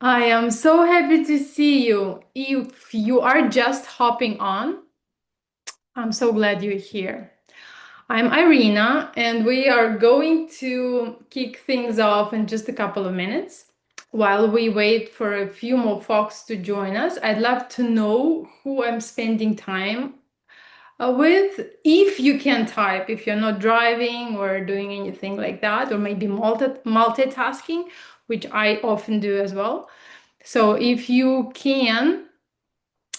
I am so happy to see you. If you are just hopping on, I'm so glad you're here. I'm Irina, and we are going to kick things off in just a couple of minutes. While we wait for a few more folks to join us, I'd love to know who I'm spending time with. If you can type, if you're not driving or doing anything like that, or maybe multitasking, which I often do as well. So if you can,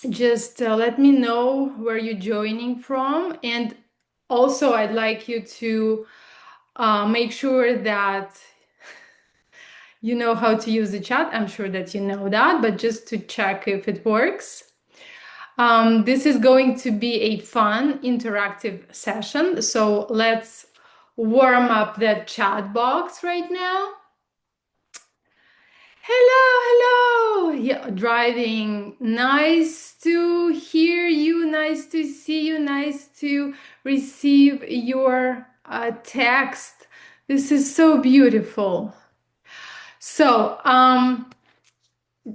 just let me know where you're joining from. And also, I'd like you to make sure that you know how to use the chat. I'm sure that you know that, but just to check if it works. This is going to be a fun, interactive session. So let's warm up that chat box right now. Hello, hello. Yeah, driving. Nice to hear you. Nice to see you. Nice to receive your text. This is so beautiful. So,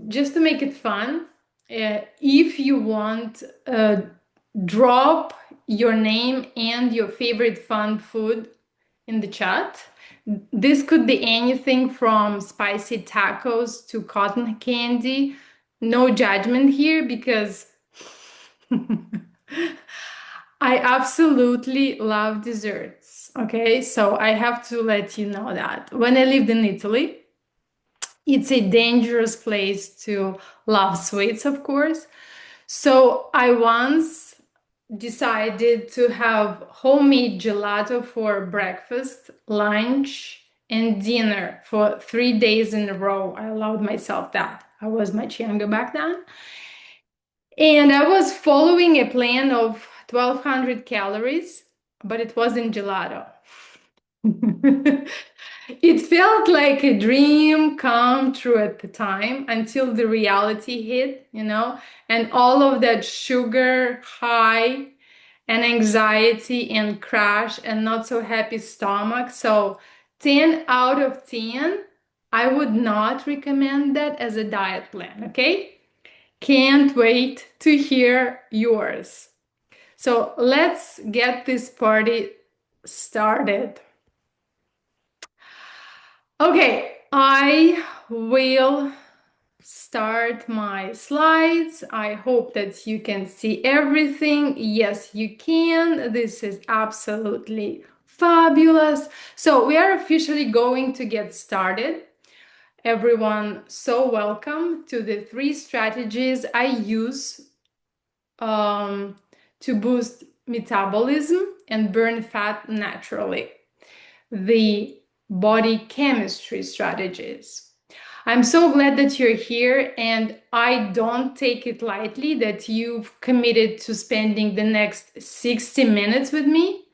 just to make it fun, if you want, drop your name and your favorite fun food in the chat. This could be anything from spicy tacos to cotton candy. No judgment here because I absolutely love desserts. Okay, so I have to let you know that. When I lived in Italy, it's a dangerous place to love sweets, of course. So I once decided to have homemade gelato for breakfast, lunch, and dinner for 3 days in a row. I allowed myself that. I was much younger back then. And I was following a plan of 1,200 calories, but it wasn't gelato. It felt like a dream come true at the time until the reality hit, and all of that sugar high and anxiety and crash and not so happy stomach. So 10 out of 10, I would not recommend that as a diet plan, okay? Can't wait to hear yours. So let's get this party started. Okay, I will start my slides. I hope that you can see everything. Yes, you can. This is absolutely fabulous. So we are officially going to get started. Everyone, so welcome to the 3 strategies I use to boost metabolism and burn fat naturally. The body chemistry strategies. I'm so glad that you're here, and I don't take it lightly that you've committed to spending the next 60 minutes with me.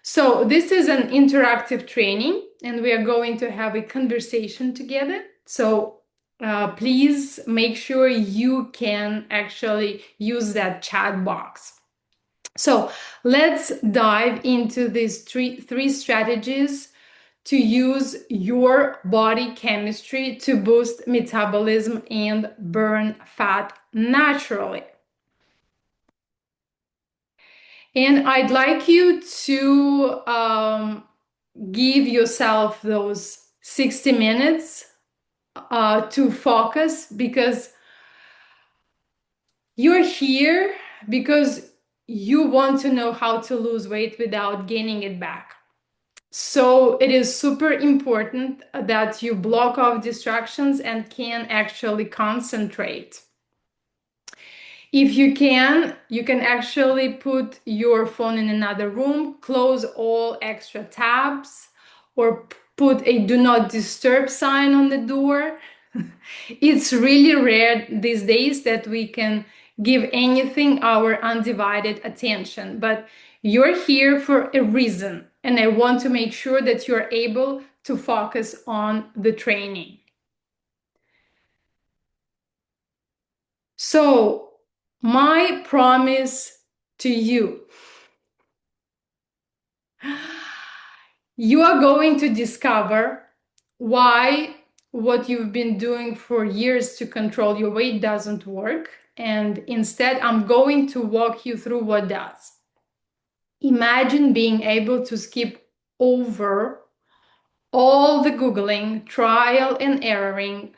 So this is an interactive training, and we are going to have a conversation together. So please make sure you can actually use that chat box. So let's dive into these three strategies to use your body chemistry to boost metabolism and burn fat naturally. And I'd like you to give yourself those 60 minutes to focus, because you're here because you want to know how to lose weight without gaining it back. So it is super important that you block off distractions and can actually concentrate. If you can actually put your phone in another room, close all extra tabs, or put a do not disturb sign on the door. It's really rare these days that we can give anything our undivided attention, but you're here for a reason, and I want to make sure that you're able to focus on the training. So, my promise to you, you are going to discover why what you've been doing for years to control your weight doesn't work. And instead, I'm going to walk you through what does. Imagine being able to skip over all the Googling, trial and erroring,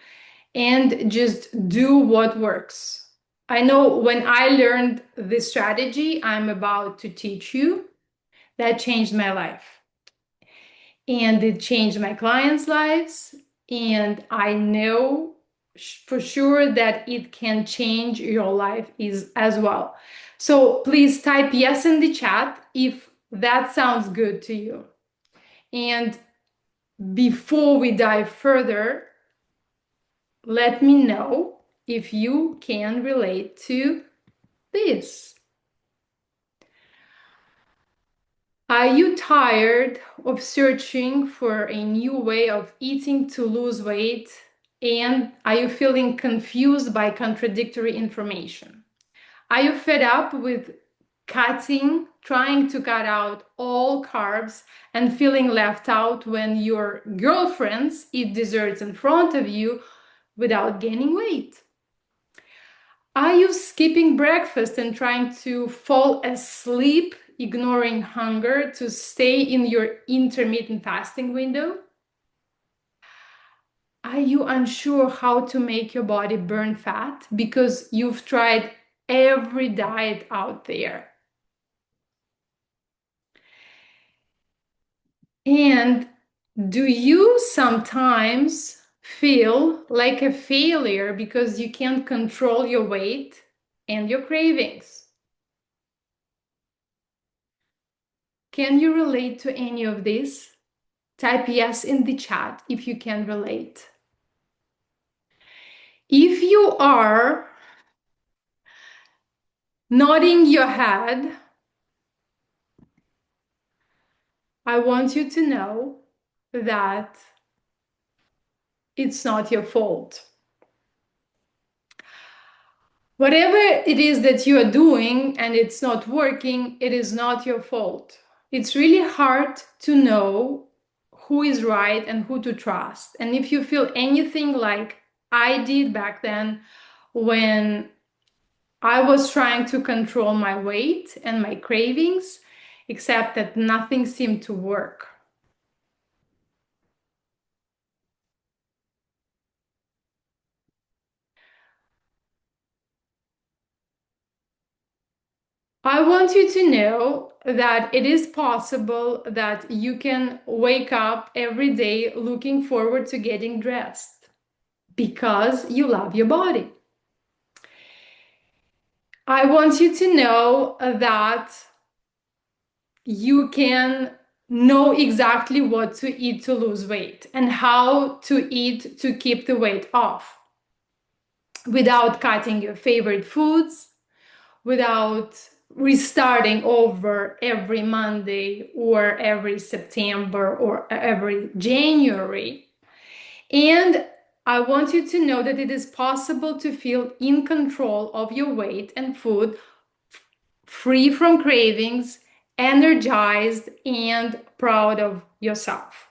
and just do what works. I know when I learned this strategy I'm about to teach you, that changed my life. And it changed my clients' lives. And I know for sure that it can change your life as well. So please type yes in the chat if that sounds good to you. And before we dive further, let me know if you can relate to this. Are you tired of searching for a new way of eating to lose weight? And are you feeling confused by contradictory information? Are you fed up with trying to cut out all carbs and feeling left out when your girlfriends eat desserts in front of you without gaining weight? Are you skipping breakfast and trying to fall asleep, ignoring hunger to stay in your intermittent fasting window? Are you unsure how to make your body burn fat because you've tried every diet out there? And do you sometimes feel like a failure because you can't control your weight and your cravings? Can you relate to any of this? Type yes in the chat if you can relate. If you are nodding your head, I want you to know that it's not your fault. Whatever it is that you are doing and it's not working, it is not your fault. It's really hard to know who is right and who to trust. And if you feel anything like I did back then when I was trying to control my weight and my cravings, except that nothing seemed to work. I want you to know that it is possible that you can wake up every day looking forward to getting dressed because you love your body. I want you to know that you can know exactly what to eat to lose weight and how to eat to keep the weight off without cutting your favorite foods, without restarting over every Monday or every September or every January. And I want you to know that it is possible to feel in control of your weight and food, free from cravings, energized, and proud of yourself.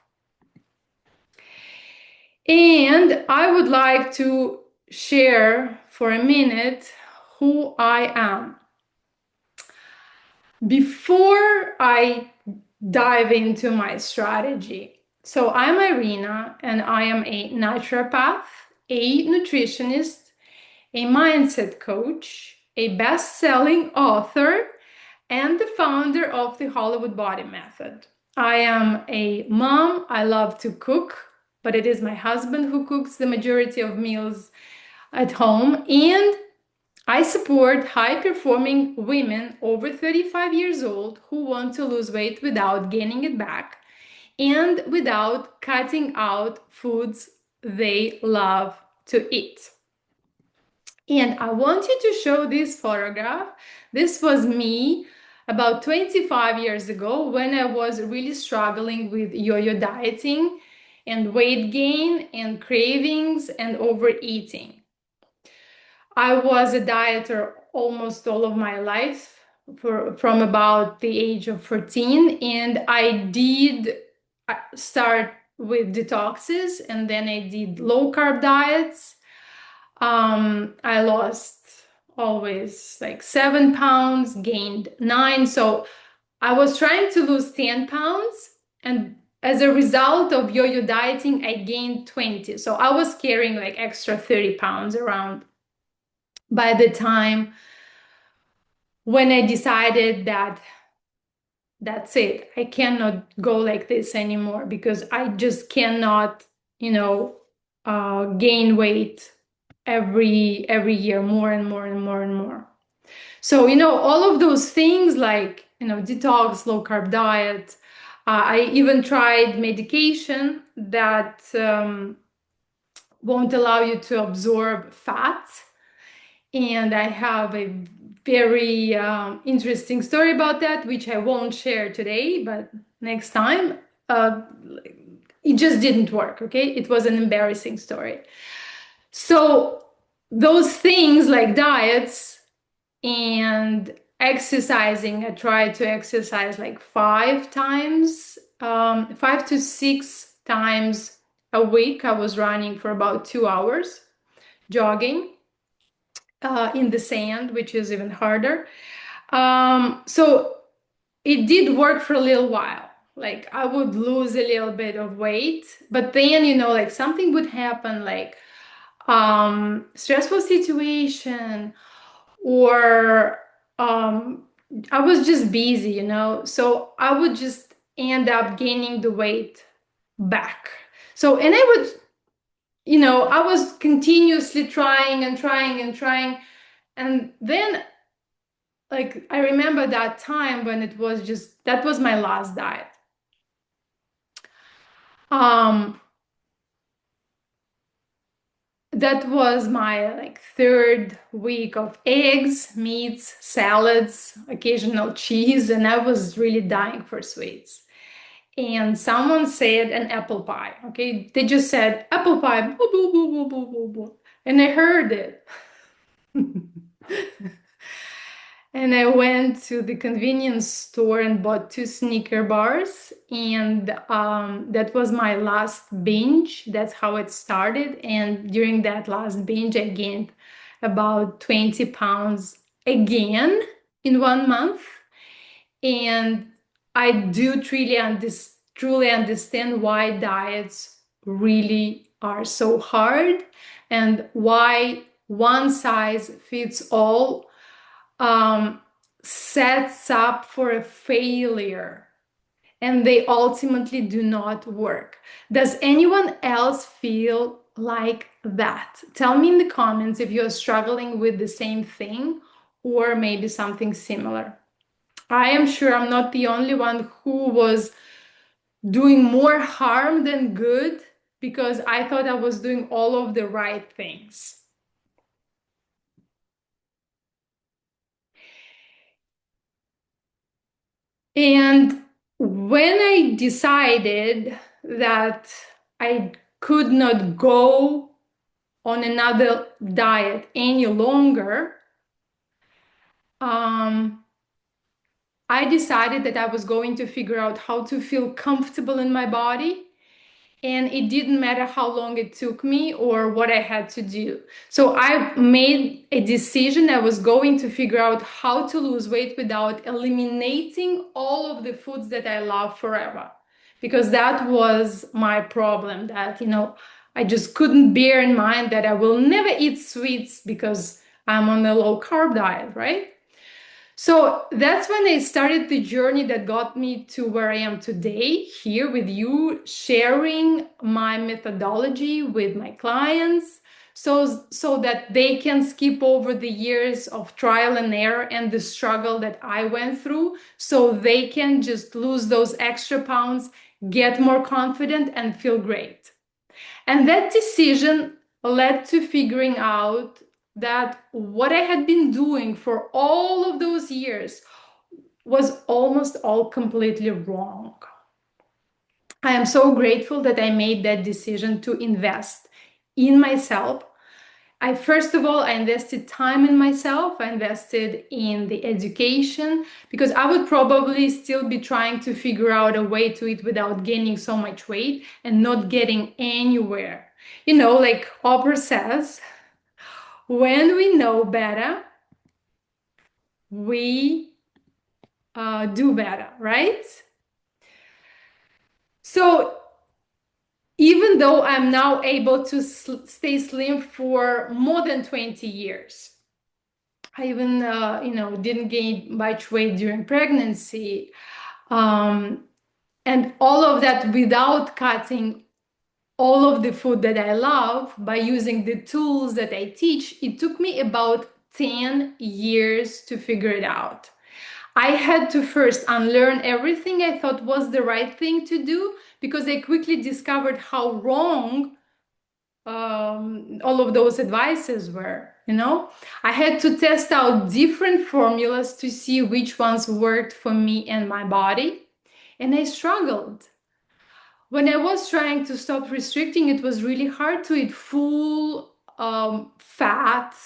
And I would like to share for a minute who I am. Before I dive into my strategy, so I'm Irina and I am a naturopath, a nutritionist, a mindset coach, a best-selling author, and the founder of the Hollywood Body Method. I am a mom. I love to cook, but it is my husband who cooks the majority of meals at home. And I support high-performing women over 35 years old who want to lose weight without gaining it back and without cutting out foods they love to eat. And I want you to show this photograph. This was me about 25 years ago when I was really struggling with yo-yo dieting and weight gain and cravings and overeating. I was a dieter almost all of my life from about the age of 14, and I did start with detoxes, and then I did low carb diets. I lost always like 7 pounds, gained 9. So I was trying to lose 10 pounds, and as a result of yo-yo dieting, I gained 20. So I was carrying like extra 30 pounds around by the time when I decided that that's it. I cannot go like this anymore because I just cannot, you know, gain weight every year more and more and more and more. So, all of those things like, detox, low carb diet. I even tried medication that won't allow you to absorb fat. And I have a very interesting story about that, which I won't share today, but next time. It just didn't work, okay? It was an embarrassing story. So those things like diets and exercising, I tried to exercise like 5 times, 5 to 6 times a week. I was running for about 2 hours, jogging in the sand, which is even harder. So it did work for a little while. Like I would lose a little bit of weight, but then, like something would happen, like stressful situation, or I was just busy, so I would just end up gaining the weight back. So, and I would, I was continuously trying and trying and trying. And then, like, I remember that time when it was just, that was my last diet. Um, that was my like third week of eggs, meats, salads, occasional cheese, and I was really dying for sweets. And someone said an apple pie. Okay, they just said apple pie, boo, boo, boo, boo, boo, boo, boo. And I heard it. And I went to the convenience store and bought 2 Snicker bars. And that was my last binge. That's how it started. And during that last binge, I gained about 20 pounds again in 1 month. And I do truly understand why diets really are so hard and why one size fits all sets up for a failure, and they ultimately do not work. Does anyone else feel like that? Tell me in the comments if you're struggling with the same thing or maybe something similar. I am sure I'm not the only one who was doing more harm than good because I thought I was doing all of the right things. And when I decided that I could not go on another diet any longer, I decided that I was going to figure out how to feel comfortable in my body. And it didn't matter how long it took me or what I had to do. So I made a decision. I was going to figure out how to lose weight without eliminating all of the foods that I love forever. Because that was my problem, that, I just couldn't bear in mind that I will never eat sweets because I'm on a low carb diet, right? So that's when I started the journey that got me to where I am today, here with you, sharing my methodology with my clients so that they can skip over the years of trial and error and the struggle that I went through, so they can just lose those extra pounds, get more confident, and feel great. And that decision led to figuring out that what I had been doing for all of those years was almost all completely wrong. I am so grateful that I made that decision to invest in myself First of all, I invested time in myself. I invested in the education because I would probably still be trying to figure out a way to eat without gaining so much weight and not getting anywhere. Like Oprah says, when we know better, we do better, right? So even though I'm now able to stay slim for more than 20 years, I even, didn't gain much weight during pregnancy. Um, and all of that without cutting all of the food that I love by using the tools that I teach. It took me about 10 years to figure it out. I had to first unlearn everything I thought was the right thing to do because I quickly discovered how wrong all of those advices were. I had to test out different formulas to see which ones worked for me and my body, and I struggled. When I was trying to stop restricting, it was really hard to eat full fat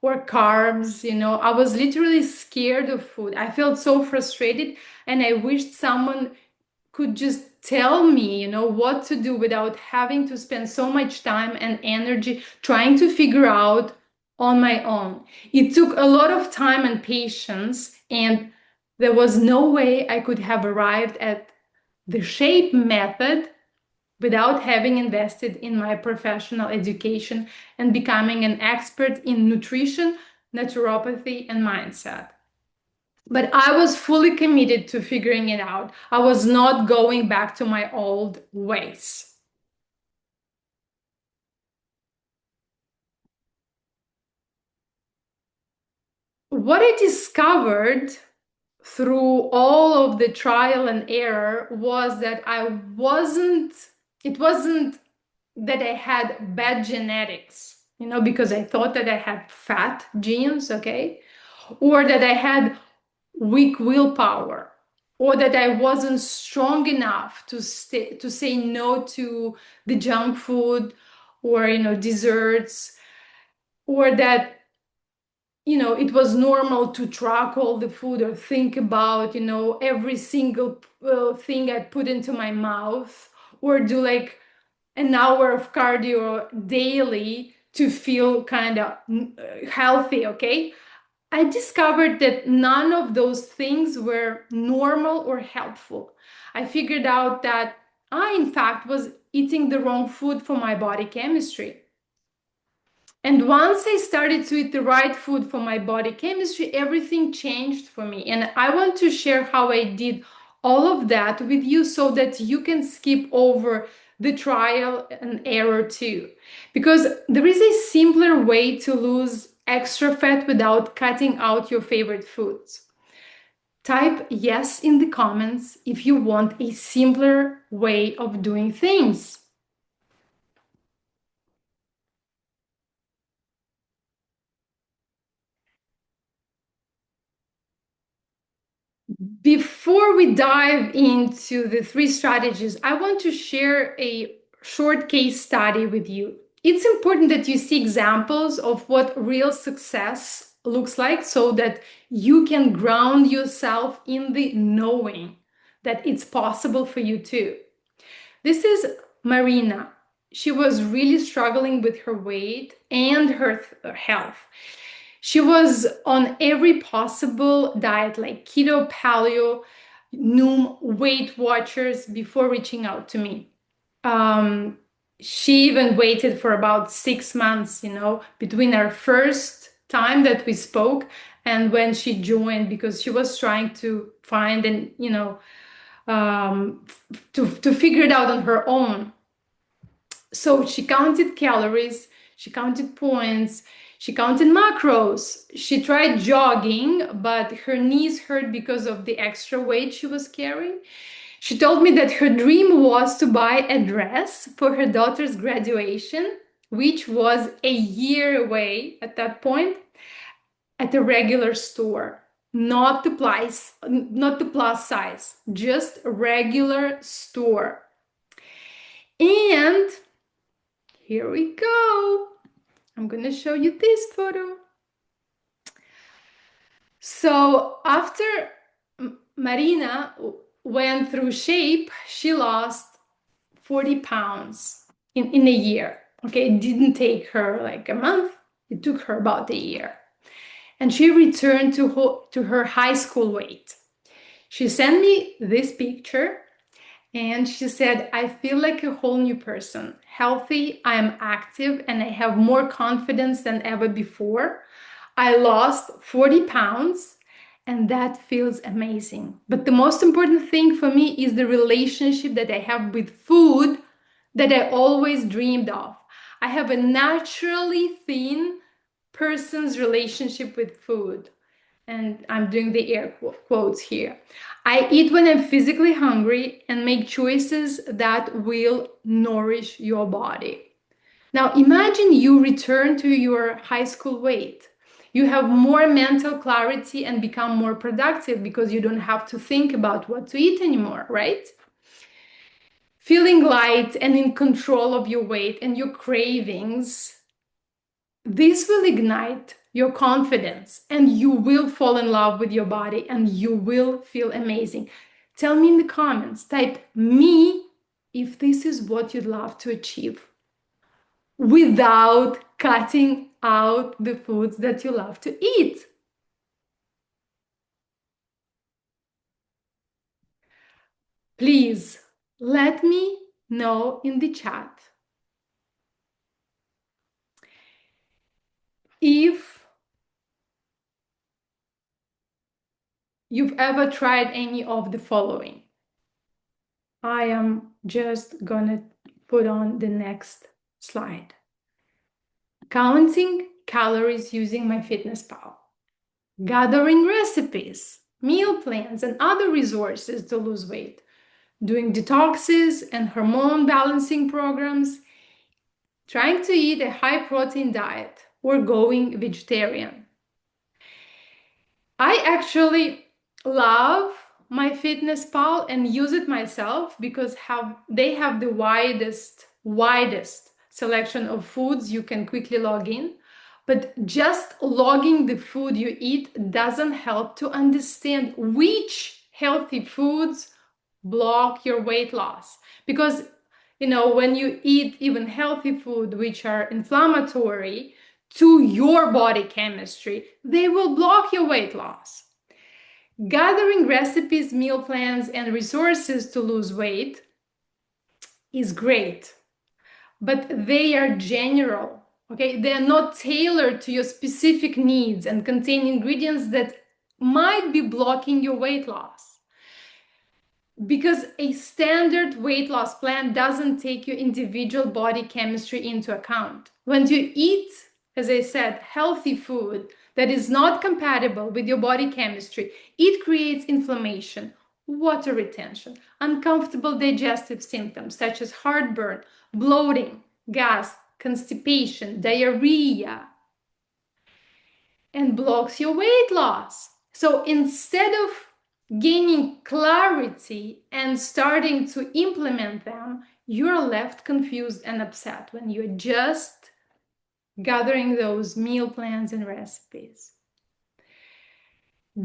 or carbs. I was literally scared of food. I felt so frustrated, and I wished someone could just tell me, what to do without having to spend so much time and energy trying to figure out on my own. It took a lot of time and patience, and there was no way I could have arrived at the shape method without having invested in my professional education and becoming an expert in nutrition, naturopathy, and mindset. But I was fully committed to figuring it out. I was not going back to my old ways. What I discovered through all of the trial and error was that it wasn't that I had bad genetics, because I thought that I had fat genes, okay? Or that I had weak willpower, or that I wasn't strong enough to say no to the junk food or desserts, or that it was normal to track all the food or think about every single thing I put into my mouth, or do like an hour of cardio daily to feel kind of healthy, okay? I discovered that none of those things were normal or helpful. I figured out that I, in fact, was eating the wrong food for my body chemistry. And once I started to eat the right food for my body chemistry, everything changed for me. And I want to share how I did all of that with you so that you can skip over the trial and error too. Because there is a simpler way to lose extra fat without cutting out your favorite foods. Type yes in the comments if you want a simpler way of doing things. Before we dive into the three strategies, I want to share a short case study with you. It's important that you see examples of what real success looks like so that you can ground yourself in the knowing that it's possible for you too. This is Marina. She was really struggling with her weight and her health. She was on every possible diet, like keto, paleo, Noom, Weight Watchers, before reaching out to me. Um, she even waited for about 6 months, between our first time that we spoke and when she joined, because she was trying to find and, to figure it out on her own. So she counted calories, she counted points, she counted macros. She tried jogging, but her knees hurt because of the extra weight she was carrying. She told me that her dream was to buy a dress for her daughter's graduation, which was a year away at that point, at a regular store. Not the plus size, just a regular store. And here we go. I'm going to show you this photo. So after Marina went through shape, she lost 40 pounds in a year. Okay, it didn't take her like a month, it took her about a year. And she returned to her high school weight. She sent me this picture and she said, I feel like a whole new person, healthy, I am active, and I have more confidence than ever before. I lost 40 pounds and that feels amazing. But the most important thing for me is the relationship that I have with food that I always dreamed of. I have a naturally thin person's relationship with food. And I'm doing the air quotes here. I eat when I'm physically hungry and make choices that will nourish your body. Now, imagine you return to your high school weight. You have more mental clarity and become more productive because you don't have to think about what to eat anymore, right? Feeling light and in control of your weight and your cravings, this will ignite your confidence and you will fall in love with your body and you will feel amazing. Tell me in the comments, type me if this is what you'd love to achieve without cutting out the foods that you love to eat. Please let me know in the chat if you've ever tried any of the following. I am just gonna put on the next slide. Counting calories using MyFitnessPal, gathering recipes, meal plans, and other resources to lose weight, doing detoxes and hormone balancing programs, trying to eat a high protein diet, or going vegetarian. I actually love MyFitnessPal and use it myself because they have the widest selection of foods you can quickly log in. But just logging the food you eat doesn't help to understand which healthy foods block your weight loss. Because, when you eat even healthy food, which are inflammatory to your body chemistry, they will block your weight loss. Gathering recipes, meal plans, and resources to lose weight is great, but they are general, okay? They are not tailored to your specific needs and contain ingredients that might be blocking your weight loss. Because a standard weight loss plan doesn't take your individual body chemistry into account. When you eat, as I said, healthy food that is not compatible with your body chemistry, it creates inflammation, water retention, uncomfortable digestive symptoms such as heartburn, bloating, gas, constipation, diarrhea, and blocks your weight loss. So instead of gaining clarity and starting to implement them, you're left confused and upset when you're just gathering those meal plans and recipes.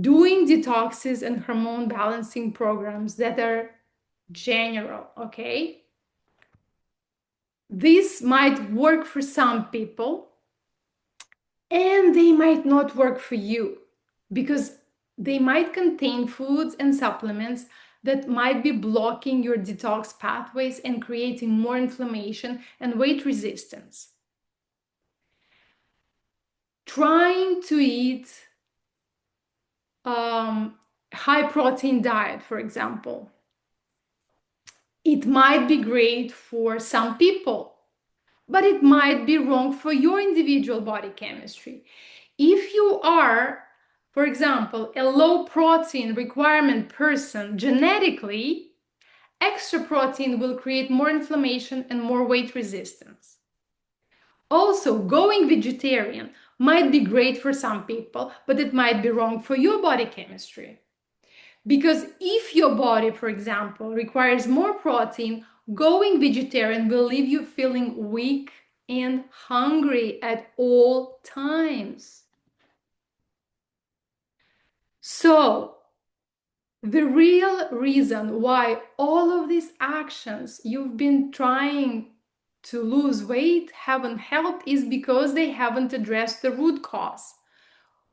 Doing detoxes and hormone balancing programs that are general, okay? This might work for some people and they might not work for you because they might contain foods and supplements that might be blocking your detox pathways and creating more inflammation and weight resistance. Trying to eat high protein diet, for example, it might be great for some people, but it might be wrong for your individual body chemistry. If you are, for example, a low protein requirement person genetically, extra protein will create more inflammation and more weight resistance. Also, going vegetarian might be great for some people, but it might be wrong for your body chemistry. Because if your body, for example, requires more protein, going vegetarian will leave you feeling weak and hungry at all times. So, the real reason why all of these actions you've been trying to lose weight haven't helped is because they haven't addressed the root cause,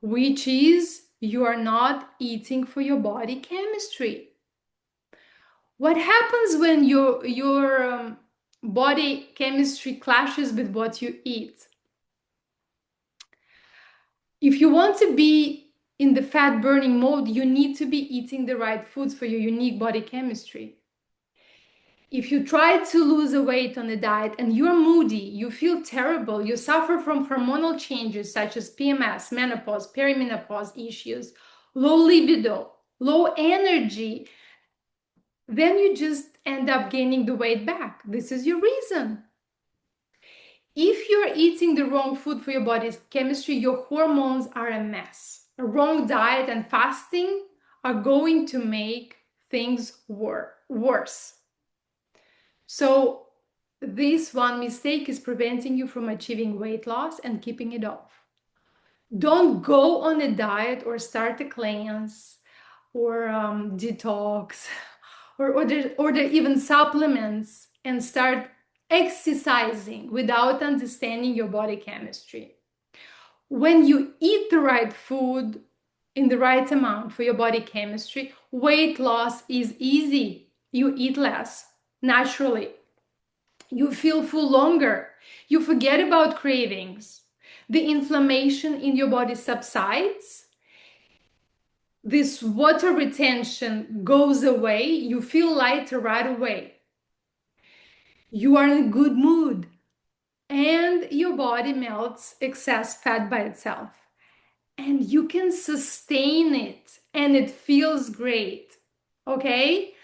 which is you are not eating for your body chemistry. What happens when your body chemistry clashes with what you eat? If you want to be in the fat burning mode, you need to be eating the right foods for your unique body chemistry. If you try to lose a weight on a diet and you're moody, you feel terrible, you suffer from hormonal changes such as PMS, menopause, perimenopause issues, low libido, low energy, then you just end up gaining the weight back. This is your reason. If you're eating the wrong food for your body's chemistry, your hormones are a mess. A wrong diet and fasting are going to make things worse. So this one mistake is preventing you from achieving weight loss and keeping it off. Don't go on a diet or start a cleanse or detox or order even supplements and start exercising without understanding your body chemistry. When you eat the right food in the right amount for your body chemistry, weight loss is easy. You eat less naturally. You feel full longer. You forget about cravings. The inflammation in your body subsides. This water retention goes away. You feel lighter right away. You are in a good mood. And your body melts excess fat by itself. And you can sustain it. And it feels great. Okay?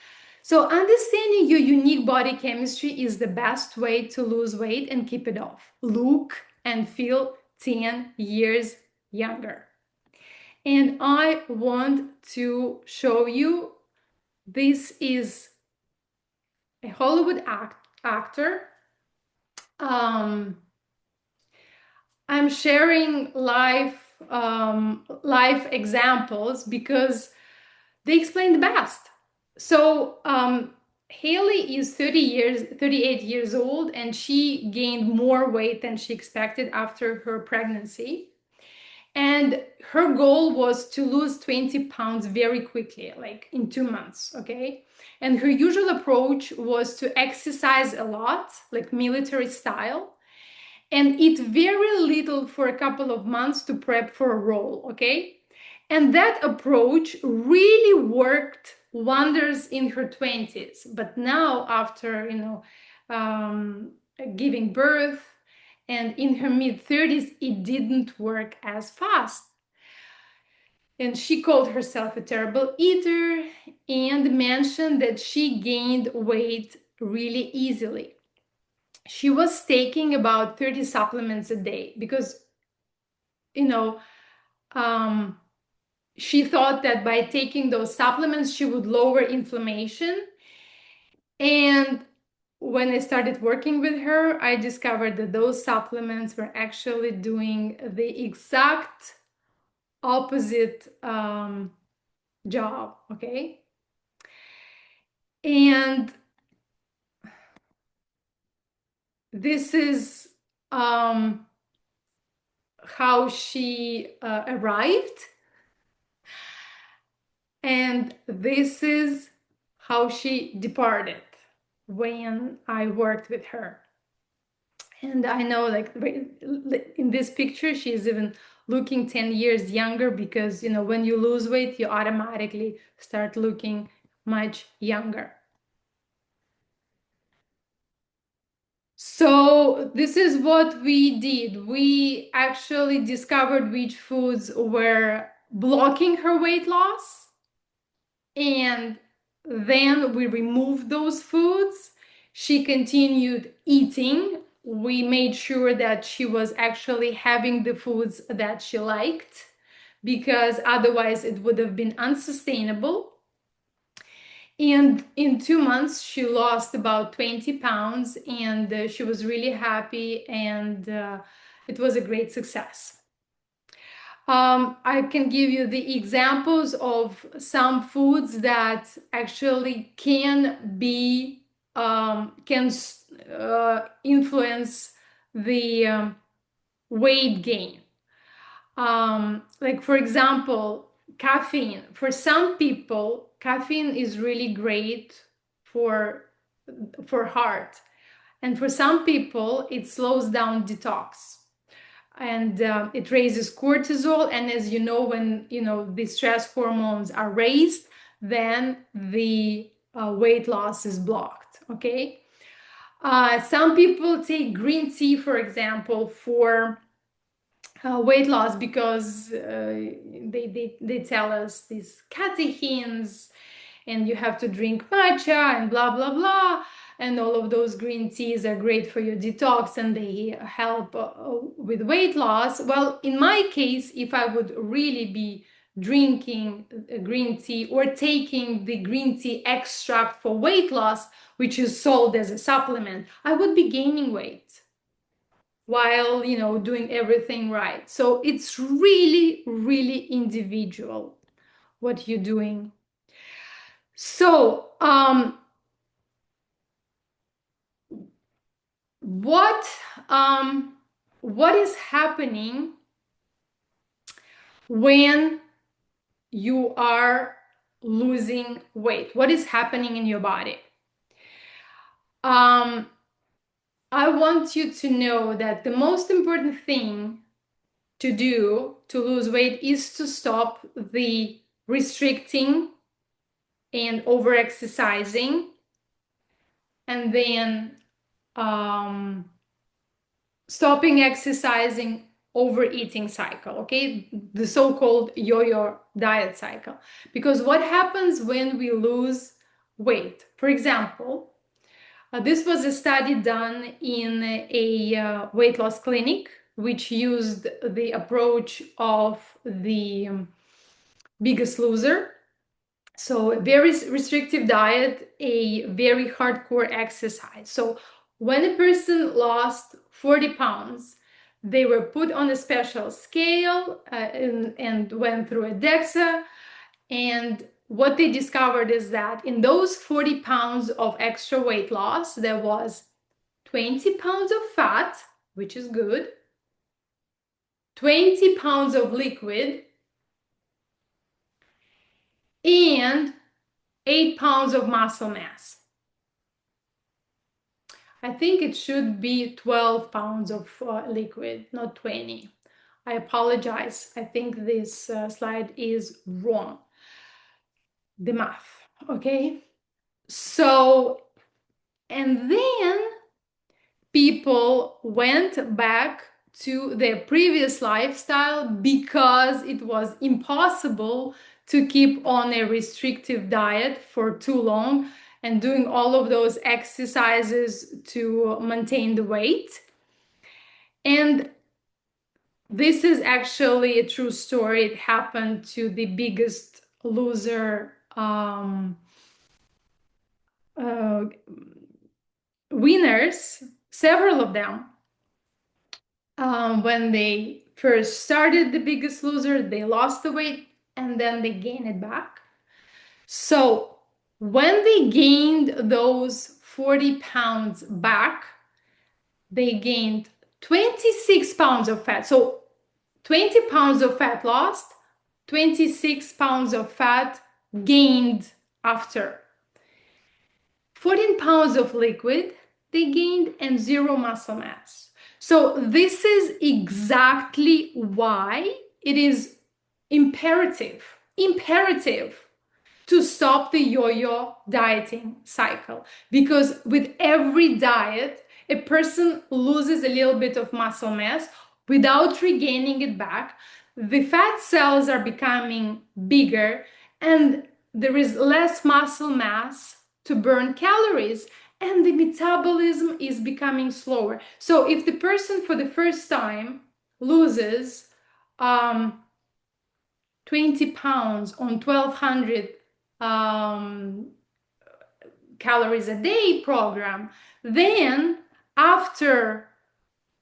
So understanding your unique body chemistry is the best way to lose weight and keep it off. Look and feel 10 years younger. And I want to show you, this is a Hollywood actor. I'm sharing life examples because they explain the best. So Haley is 38 years old, and she gained more weight than she expected after her pregnancy. And her goal was to lose 20 pounds very quickly, like in 2 months, okay? And her usual approach was to exercise a lot, like military style, and eat very little for a couple of months to prep for a role, okay? And that approach really worked wonders in her 20s. But now, after giving birth and in her mid-30s, it didn't work as fast. And she called herself a terrible eater and mentioned that she gained weight really easily. She was taking about 30 supplements a day because, she thought that by taking those supplements, she would lower inflammation. And when I started working with her, I discovered that those supplements were actually doing the exact opposite job, okay? And this is how she arrived. And this is how she departed when I worked with her. And I know, like, in this picture, she's even looking 10 years younger because, when you lose weight, you automatically start looking much younger. So this is what we did. We actually discovered which foods were blocking her weight loss, and then we removed those foods. She continued eating. We made sure that she was actually having the foods that she liked, because otherwise it would have been unsustainable. And in 2 months, she lost about 20 pounds, and she was really happy, and it was a great success. I can give you the examples of some foods that actually can be can influence the weight gain. Like for example, caffeine. For some people, caffeine is really great for heart, and for some people, it slows down detox, and it raises cortisol. And as you know, when the stress hormones are raised, then the weight loss is blocked. Okay. Some people take green tea, for example, for weight loss, because they tell us these catechenes, and you have to drink matcha and blah blah blah, and all of those green teas are great for your detox and they help with weight loss. Well, in my case, if I would really be drinking green tea or taking the green tea extract for weight loss, which is sold as a supplement, I would be gaining weight while doing everything right. So it's really really individual what you're doing. So what what is happening when you are losing weight? What is happening in your body? I want you to know that the most important thing to do to lose weight is to stop the restricting and over exercising, and then stopping exercising, overeating cycle. Okay, the so-called yo-yo diet cycle. Because what happens when we lose weight? For example, this was a study done in a weight loss clinic, which used the approach of the Biggest Loser. So a very restrictive diet, a very hardcore exercise. So when a person lost 40 pounds, they were put on a special scale and went through a DEXA. And what they discovered is that in those 40 pounds of extra weight loss, there was 20 pounds of fat, which is good, 20 pounds of liquid, and 8 pounds of muscle mass. I think it should be 12 pounds of liquid, not 20. I apologize. I think this slide is wrong. The math, okay? So, and then people went back to their previous lifestyle because it was impossible to keep on a restrictive diet for too long and doing all of those exercises to maintain the weight. And this is actually a true story. It happened to the Biggest Loser winners, several of them. When they first started the Biggest Loser, they lost the weight and then they gained it back. So when they gained those 40 pounds back, they gained 26 pounds of fat. So 20 pounds of fat lost, 26 pounds of fat gained after. 14 pounds of liquid they gained, and 0 muscle mass. So this is exactly why it is imperative to stop the yo-yo dieting cycle. Because with every diet, a person loses a little bit of muscle mass without regaining it back. The fat cells are becoming bigger and there is less muscle mass to burn calories, and the metabolism is becoming slower. So if the person for the first time loses 20 pounds on 1200 calories a day program, then after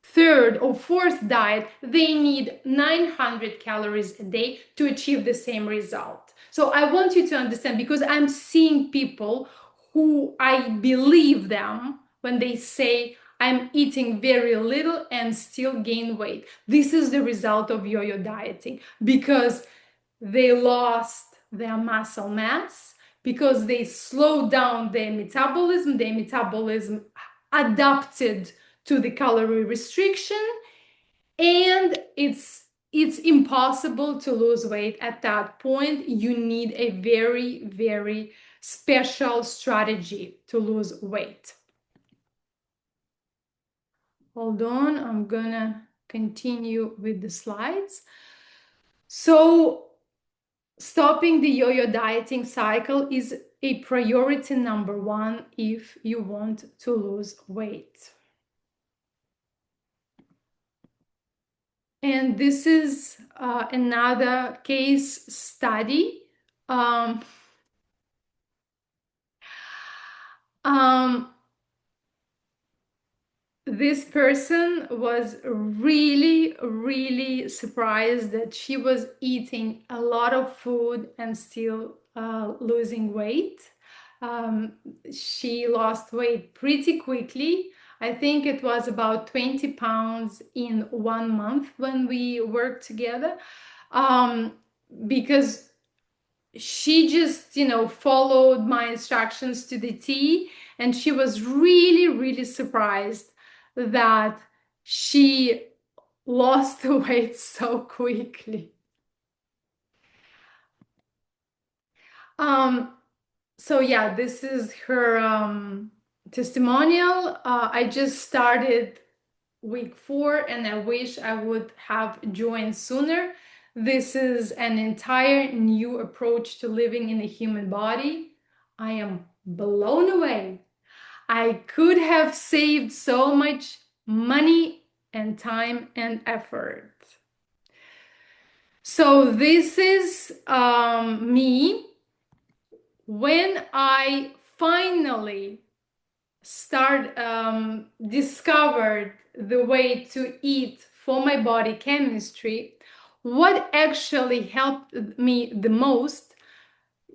third or fourth diet, they need 900 calories a day to achieve the same result. So I want you to understand, because I'm seeing people who I believe them when they say I'm eating very little and still gain weight. This is the result of yo-yo dieting, because they lost their muscle mass, because they slowed down their metabolism adapted to the calorie restriction, and it's impossible to lose weight at that point. You need a very, very special strategy to lose weight. Hold on, I'm gonna continue with the slides. So stopping the yo-yo dieting cycle is a priority number one if you want to lose weight. And this is another case study. Um, um, this person was really, really surprised that she was eating a lot of food and still losing weight. She lost weight pretty quickly. I think it was about 20 pounds in 1 month when we worked together, because she just, followed my instructions to the T, and she was really, really surprised that she lost the weight so quickly. So yeah, this is her testimonial. I just started week 4 and I wish I would have joined sooner. This is an entire new approach to living in a human body. I am blown away. I could have saved so much money and time and effort. So this is me when I finally discovered the way to eat for my body chemistry. What actually helped me the most,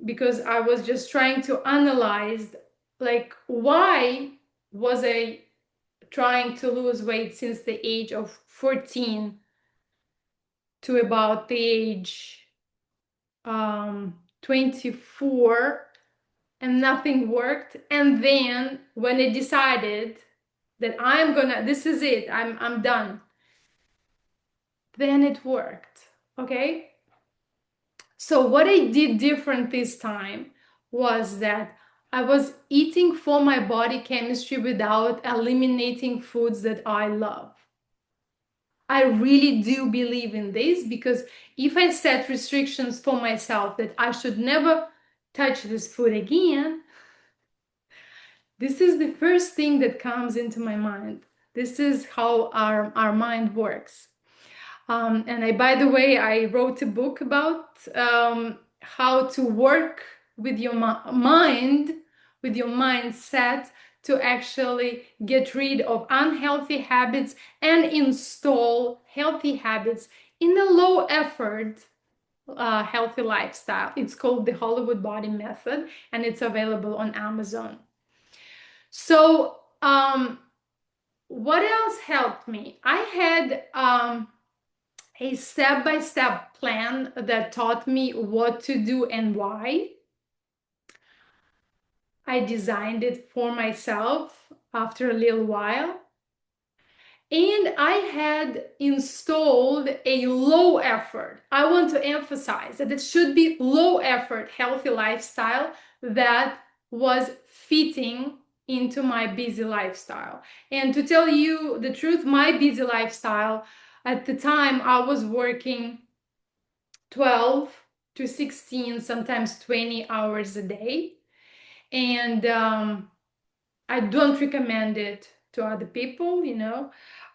because I was just trying to analyze, like, why was I trying to lose weight since the age of 14 to about the age 24, and nothing worked. And then when I decided that this is it, I'm done, then it worked. Okay. So what I did different this time was that I was eating for my body chemistry without eliminating foods that I love. I really do believe in this, because if I set restrictions for myself that I should never touch this food again, this is the first thing that comes into my mind. This is how our mind works. And by the way, I wrote a book about how to work with your mind, with your mindset, to actually get rid of unhealthy habits and install healthy habits in a low effort, healthy lifestyle. It's called the Hollywood Body Method, and it's available on Amazon. So, what else helped me? I had a step-by-step plan that taught me what to do and why. I designed it for myself after a little while. And I had installed a low effort. I want to emphasize that it should be low effort, healthy lifestyle that was fitting into my busy lifestyle. And to tell you the truth, my busy lifestyle, at the time I was working 12 to 16, sometimes 20 hours a day. And I don't recommend it to other people,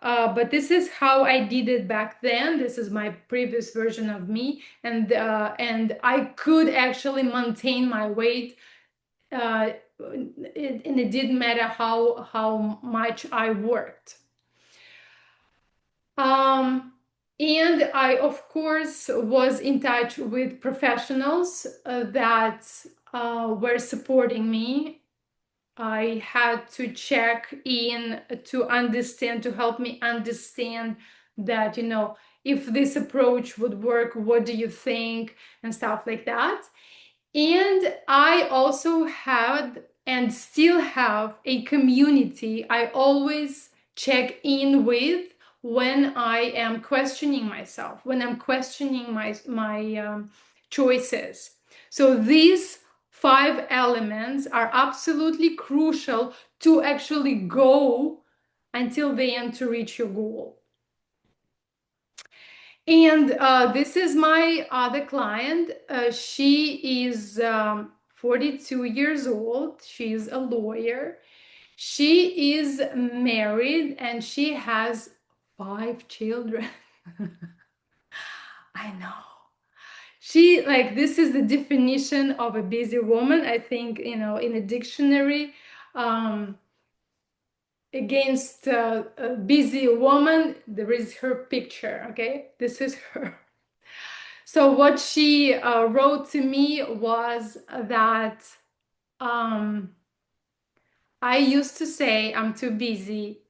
but this is how I did it back then. This is my previous version of me, and I could actually maintain my weight and it didn't matter how much I worked. And I, of course, was in touch with professionals that were supporting me. I had to check in to understand, to help me understand that, if this approach would work, what do you think, and stuff like that. And I also had and still have a community I always check in with when I am questioning myself, when I'm questioning my choices. So these 5 elements are absolutely crucial to actually go until the end to reach your goal. And this is my other client. She is 42 years old. She's a lawyer. She is married and she has 5 children. I know. She, like, this is the definition of a busy woman. I think, in a dictionary, against a busy woman, there is her picture. Okay, this is her. So what she wrote to me was that I used to say I'm too busy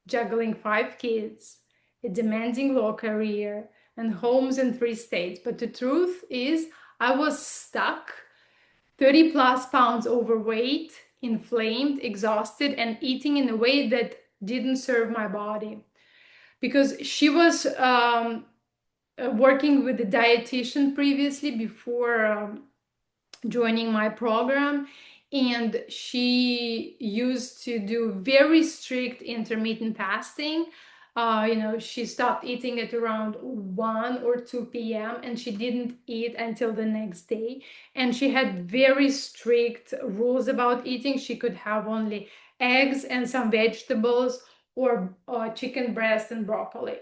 juggling 5 kids, a demanding law career, and homes in 3 states. But the truth is, I was stuck, 30 plus pounds overweight, inflamed, exhausted, and eating in a way that didn't serve my body. Because she was working with a dietitian previously before joining my program, and she used to do very strict intermittent fasting. She stopped eating at around 1 or 2 p.m. and she didn't eat until the next day. And she had very strict rules about eating. She could have only eggs and some vegetables, or chicken breast and broccoli.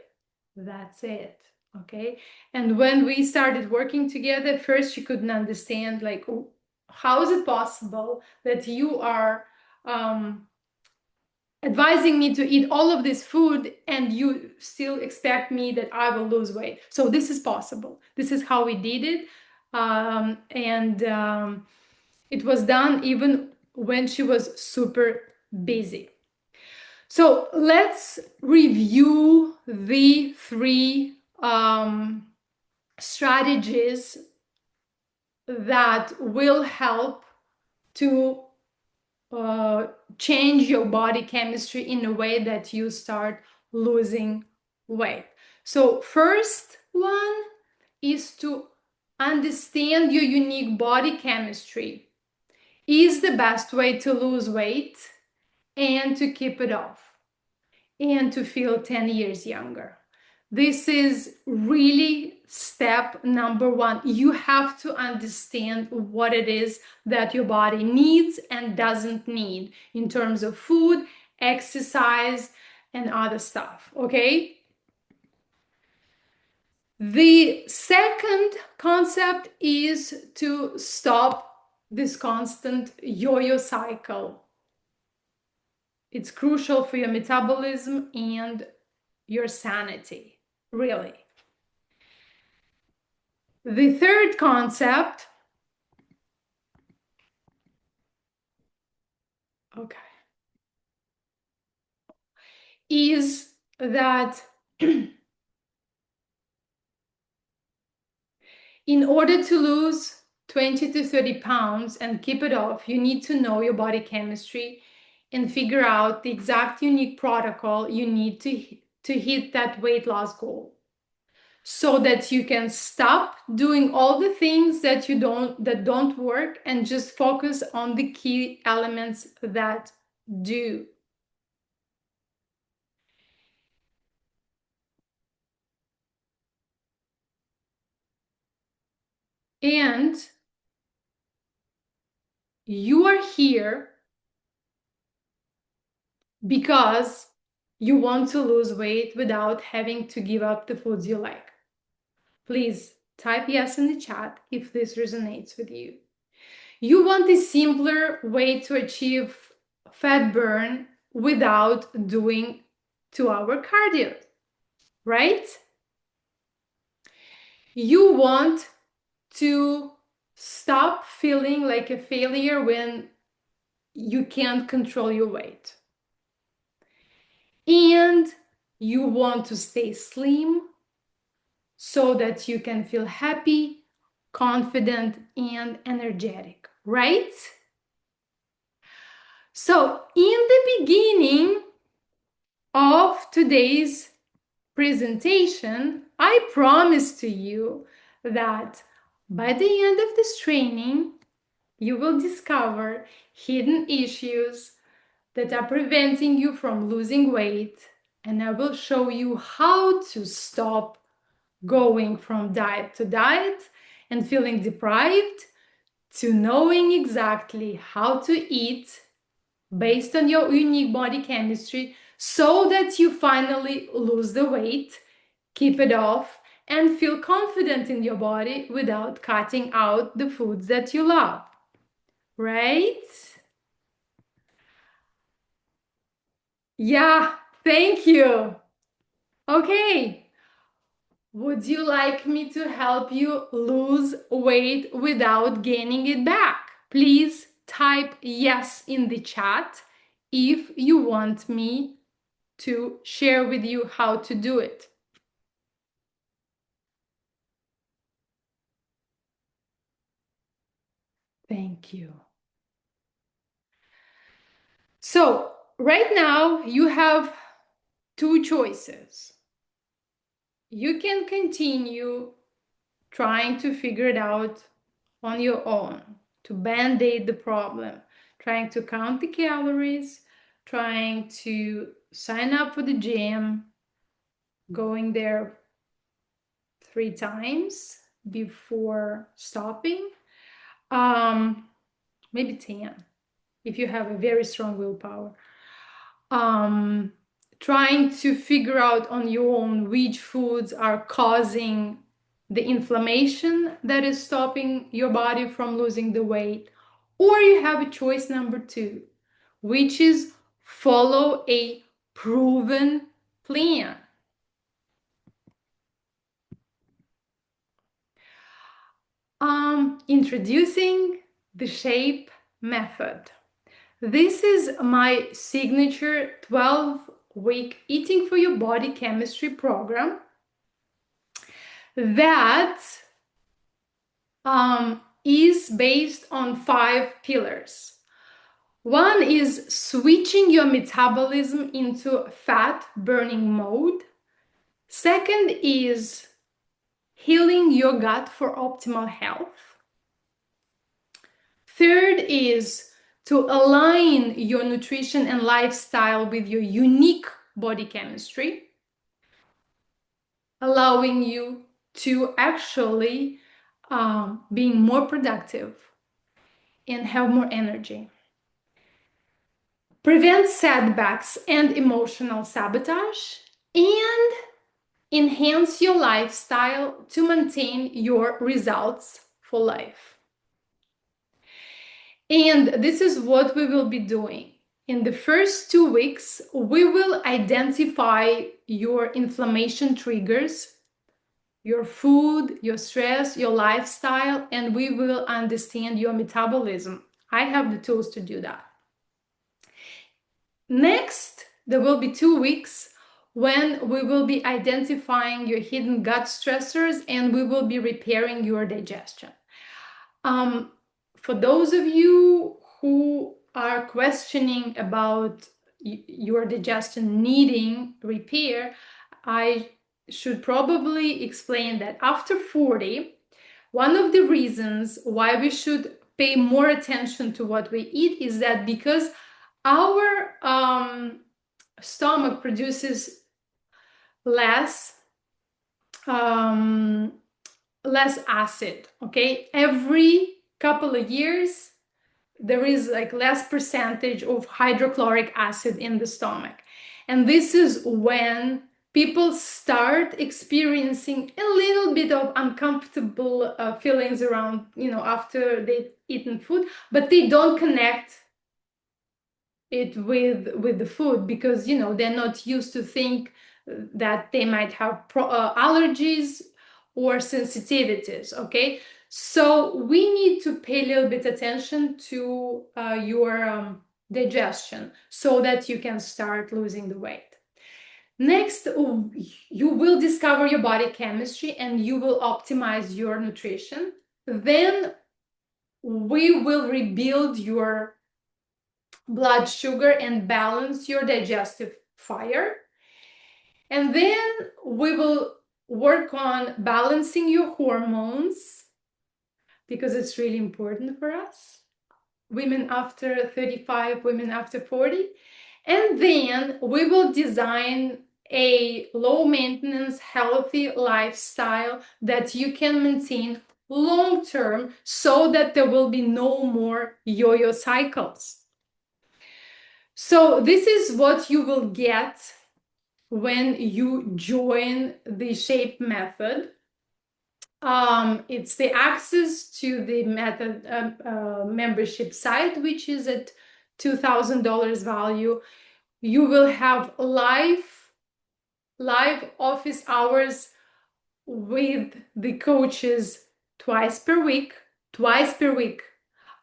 That's it. Okay. And when we started working together, first she couldn't understand, like, how is it possible that you are advising me to eat all of this food and you still expect me that I will lose weight? So this is possible. This is how we did it. And it was done even when she was super busy. So let's review the 3 strategies that will help to change your body chemistry in a way that you start losing weight. So first one is to understand your unique body chemistry is the best way to lose weight and to keep it off and to feel 10 years younger. This is really step number 1. You have to understand what it is that your body needs and doesn't need in terms of food, exercise, and other stuff, okay? The second concept is to stop this constant yo-yo cycle. It's crucial for your metabolism and your sanity, really. The third concept, okay, is that in order to lose 20 to 30 pounds and keep it off, you need to know your body chemistry and figure out the exact unique protocol you need to hit that weight loss goal, so that you can stop doing all the things that don't work and just focus on the key elements that do. And you are here because you want to lose weight without having to give up the foods you like. Please type yes in the chat if this resonates with you. You want a simpler way to achieve fat burn without doing 2-hour cardio, right? You want to stop feeling like a failure when you can't control your weight. And you want to stay slim so that you can feel happy, confident, and energetic, right? So, in the beginning of today's presentation, I promise to you that by the end of this training, you will discover hidden issues that are preventing you from losing weight, and I will show you how to stop going from diet to diet and feeling deprived to knowing exactly how to eat based on your unique body chemistry so that you finally lose the weight, keep it off, and feel confident in your body without cutting out the foods that you love, right? Yeah, thank you. Okay, would you like me to help you lose weight without gaining it back? Please type yes in the chat if you want me to share with you how to do it. Thank you. So, right now you have two choices. You can continue trying to figure it out on your own, to band-aid the problem, trying to count the calories, trying to sign up for the gym, going there 3 times before stopping, maybe 10 if you have a very strong willpower. Trying to figure out on your own which foods are causing the inflammation that is stopping your body from losing the weight. Or you have a choice number 2, which is follow a proven plan. Introducing the SHAPE method. This is my signature 12-week Eating for Your Body chemistry program that is based on 5 pillars. One is switching your metabolism into fat burning mode. Second is healing your gut for optimal health. Third is to align your nutrition and lifestyle with your unique body chemistry, allowing you to actually being more productive and have more energy. Prevent setbacks and emotional sabotage, and enhance your lifestyle to maintain your results for life. And this is what we will be doing. In the first 2 weeks, we will identify your inflammation triggers, your food, your stress, your lifestyle, and we will understand your metabolism. I have the tools to do that. Next, there will be 2 weeks when we will be identifying your hidden gut stressors and we will be repairing your digestion. For those of you who are questioning about your digestion needing repair, I should probably explain that after 40, one of the reasons why we should pay more attention to what we eat is that because our stomach produces less less acid, okay? Every couple of years there is like less percentage of hydrochloric acid in the stomach, and this is when people start experiencing a little bit of uncomfortable feelings around, after they've eaten food, but they don't connect it with the food because they're not used to think that they might have allergies or sensitivities. Okay, so we need to pay a little bit attention to your digestion so that you can start losing the weight. Next, you will discover your body chemistry and you will optimize your nutrition. Then we will rebuild your blood sugar and balance your digestive fire. And then we will work on balancing your hormones because it's really important for us. Women after 35, women after 40. And then we will design a low maintenance, healthy lifestyle that you can maintain long term so that there will be no more yo-yo cycles. So this is what you will get when you join the Shape method. It's the access to the method membership site, which is at $2,000 value. You will have live office hours with the coaches twice per week.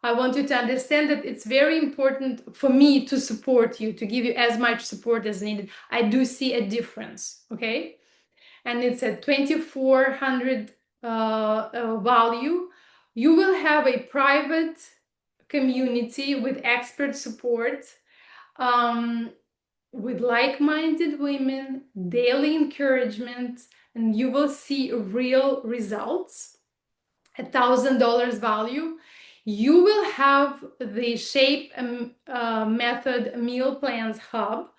I want you to understand that it's very important for me to support you, to give you as much support as needed. I do see a difference, okay? And it's at 2,400 value. You will have a private community with expert support, with like-minded women, daily encouragement, and you will see real results. $1,000 value. You will have the Shape method meal plans hub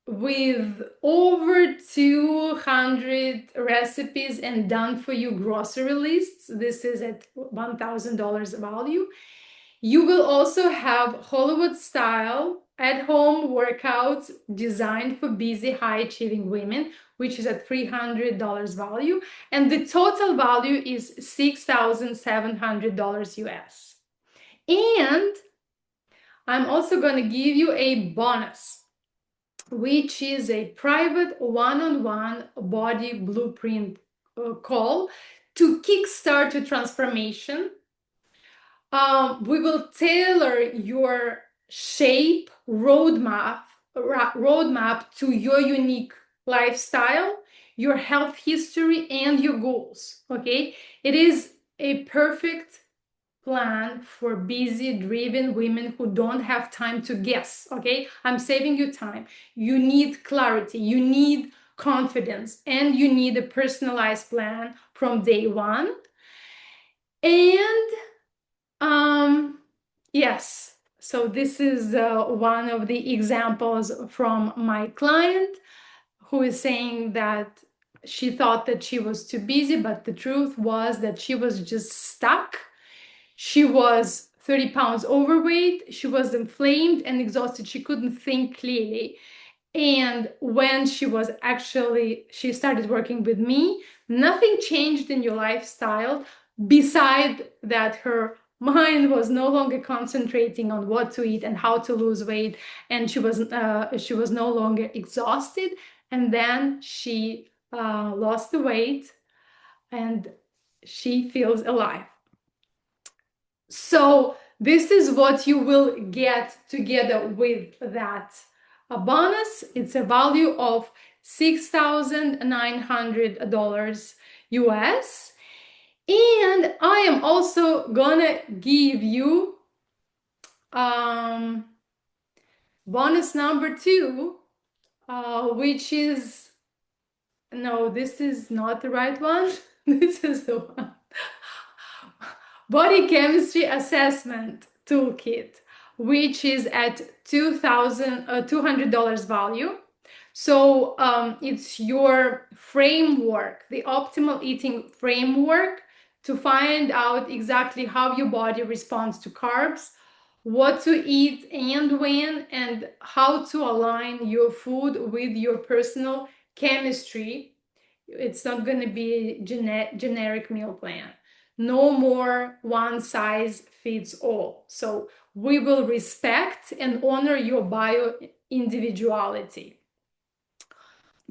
with over 200 recipes and done for you grocery lists. This is at $1,000 value. You will also have Hollywood style at-home workouts designed for busy, high-achieving women, which is at $300 value. And the total value is $6,700 US. And I'm also going to give you a bonus, which is a private one-on-one body blueprint call to kickstart your transformation. We will tailor your Shape roadmap to your unique lifestyle, your health history, and your goals. Okay, it is a perfect plan for busy, driven women who don't have time to guess. Okay, I'm saving you time. You need clarity, you need confidence, and you need a personalized plan from day one. And yes, so this is one of the examples from my client who is saying that she thought that she was too busy, but the truth was that she was just stuck. She was 30 pounds overweight. She was inflamed and exhausted. She couldn't think clearly. And when she started working with me, nothing changed in your lifestyle beside that her mind was no longer concentrating on what to eat and how to lose weight, and she was no longer exhausted. And then she lost the weight and she feels alive. So this is what you will get together with that bonus. It's a value of $6,900 US. And I am also gonna give you bonus number 2, which is, no, this is not the right one. This is the one. Body Chemistry Assessment Toolkit, which is at $200 value. So it's your framework, the optimal eating framework, to find out exactly how your body responds to carbs, what to eat and when, and how to align your food with your personal chemistry. It's not going to be a generic meal plan. No more one size fits all. So we will respect and honor your bio individuality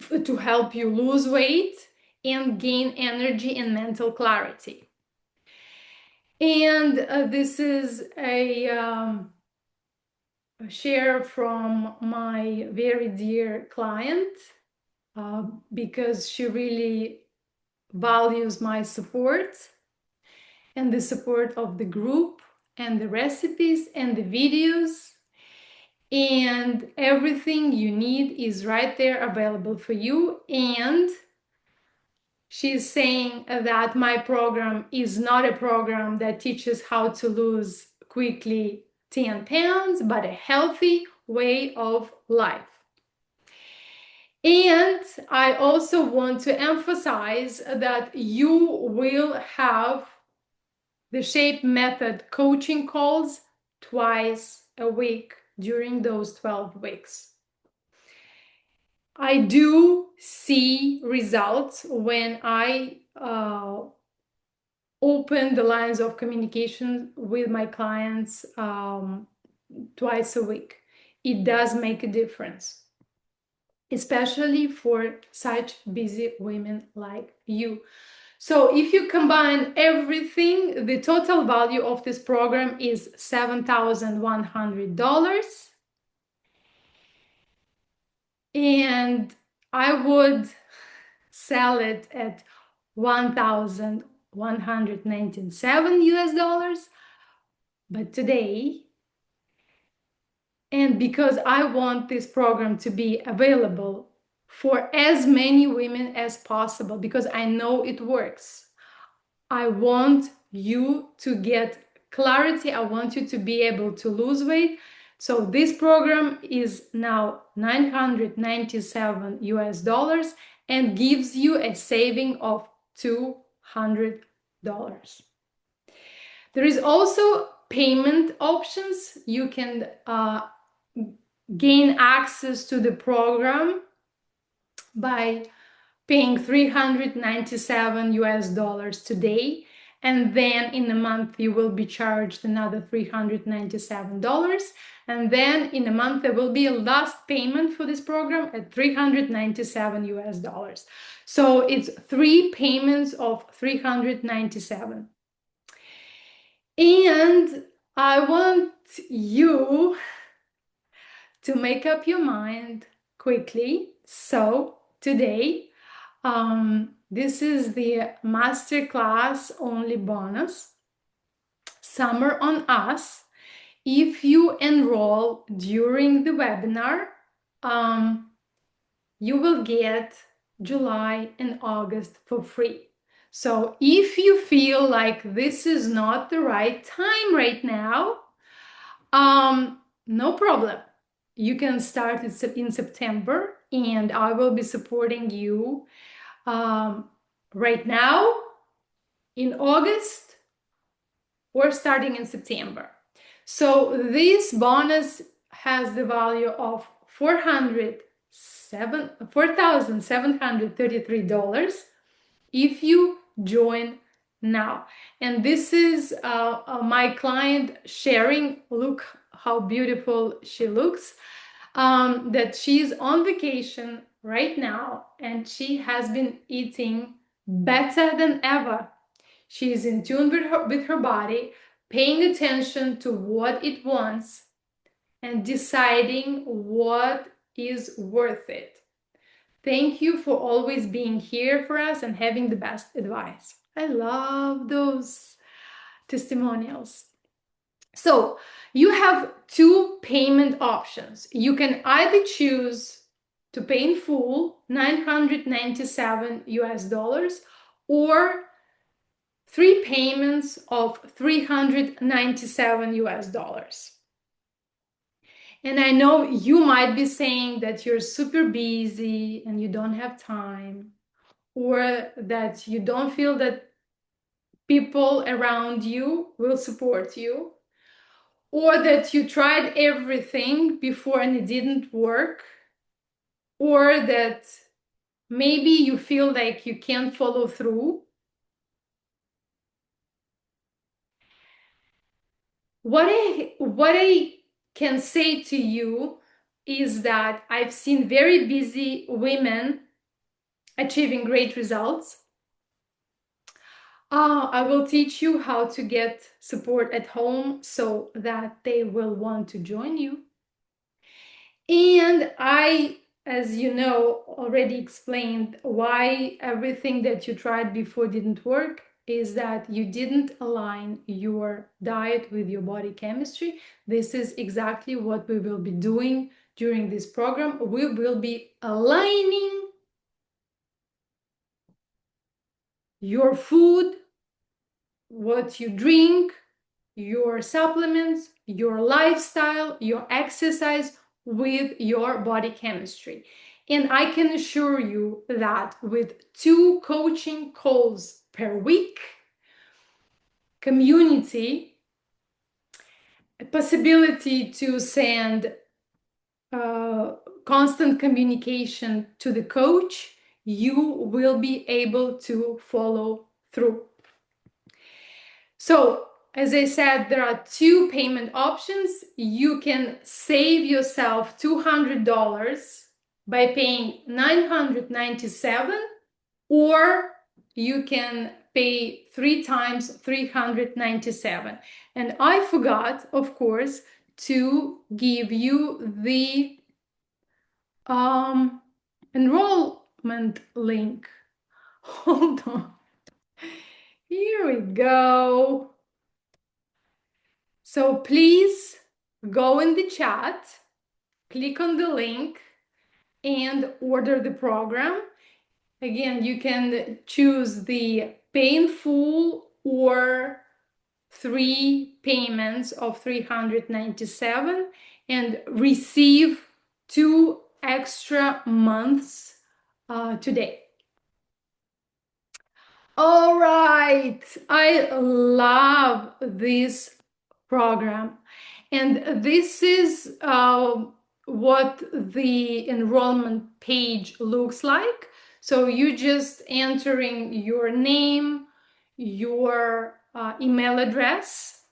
to help you lose weight and gain energy and mental clarity. And this is a share from my very dear client, because she really values my support and the support of the group and the recipes and the videos, and everything you need is right there available for you. And she's saying that my program is not a program that teaches how to lose quickly 10 pounds, but a healthy way of life. And I also want to emphasize that you will have the Shape Method coaching calls twice a week during those 12 weeks. I do see results when I open the lines of communication with my clients twice a week. It does make a difference, especially for such busy women like you. So if you combine everything, the total value of this program is $7,100. And I would sell it at 1,197 US dollars. But today, and because I want this program to be available for as many women as possible, because I know it works, I want you to get clarity. I want you to be able to lose weight. So this program is now 997 US dollars and gives you a saving of $200. There is also payment options. You can gain access to the program by paying 397 US dollars today, and then in a month you will be charged another $397, and then in a month there will be a last payment for this program at 397 US dollars. So it's 3 payments of 397. And I want you to make up your mind quickly. So today, this is the masterclass only bonus, Summer on Us. If you enroll during the webinar, you will get July and August for free. So if you feel like this is not the right time right now, no problem. You can start it in September, and I will be supporting you right now in August or starting in September. So this bonus has the value of $4,733 if you join now. And this is my client sharing. Look how beautiful she looks. That she's on vacation right now and she has been eating better than ever. She's in tune with her body, paying attention to what it wants and deciding what is worth it. Thank you for always being here for us and having the best advice. I love those testimonials. So you have 2 payment options. You can either choose to pay in full 997 US dollars or 3 payments of 397 US dollars. And I know you might be saying that you're super busy and you don't have time, or that you don't feel that people around you will support you, or that you tried everything before and it didn't work, or that maybe you feel like you can't follow through. What I can say to you is that I've seen very busy women achieving great results. I will teach you how to get support at home so that they will want to join you. And I, as you know, already explained why everything that you tried before didn't work is that you didn't align your diet with your body chemistry. This is exactly what we will be doing during this program. We will be aligning your food, what you drink, your supplements, your lifestyle, your exercise with your body chemistry. And I can assure you that with 2 coaching calls per week, community, a possibility to send constant communication to the coach, you will be able to follow through. So, as I said, there are 2 payment options. You can save yourself $200 by paying $997, or you can pay 3 times $397. And I forgot, of course, to give you the enrollment link. Hold on. Here we go. So please go in the chat, click on the link, and order the program. Again, you can choose the pay in full or 3 payments of $397 and receive 2 extra months today. All right, I love this program. And this is what the enrollment page looks like. So you just entering your name, your email address.